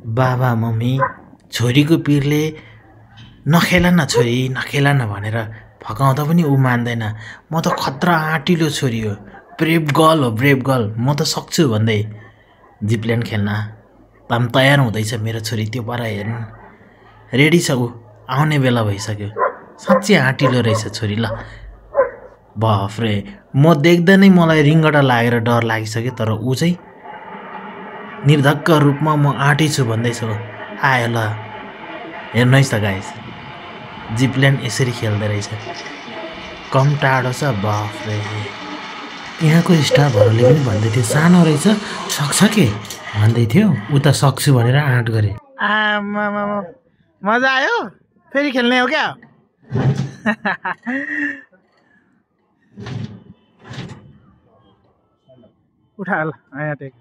बाबा मम्मी छोरीको पिरले नखेला न छोरी नखेला न भनेर फकाउँदा पनि ऊ मान्दैन। म त खतरा आँटिलो छोरी हो, ब्रेभ गर्ल हो, ब्रेभ गर्ल, म त सक्छु भन्दै जिपल्यान्ड खेल्न ताम तयार हुँदैछ मेरो छोरी। त्यो पारा हेर्नु रेडी छ, ऊ आउने बेला भइसक्यो। साँच्चै आँटिलो रहेछ छोरी। ल बाफ्रे, म देख्दा नै मलाई रिङ्गटा लागेर डर लागिसक्यो। तर ऊ चाहिँ निर्धक्क रूपमा म आँटी छु भन्दैछ। आयो ल हेर्नुहोस् त गाइस, जिपल्यान्ड यसरी खेल्दो रहेछ। कम टाढो छ बाफ्रे। यहाँको स्टाफहरूले पनि भन्दै थियो सानो रहेछ सक्छ के भन्दै थियो। ऊ त सक्छु भनेर आँट गरे। आमामा मजा आयो, फेरि खेल्ने हो क्या? उठा ल आया टेक।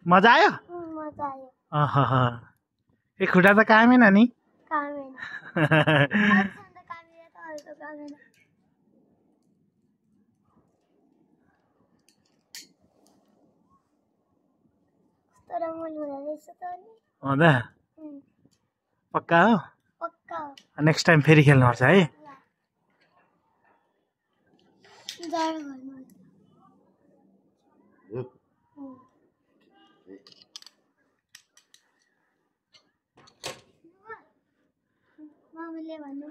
मजा आयो? मजा आयो। आहा, एक खुट्टा त कामेन नि? कामेन। हो पक्का हो? पक्का हो। नेक्स्ट टाइम फेरि खेल्नुपर्छ है। मामुले भन्नु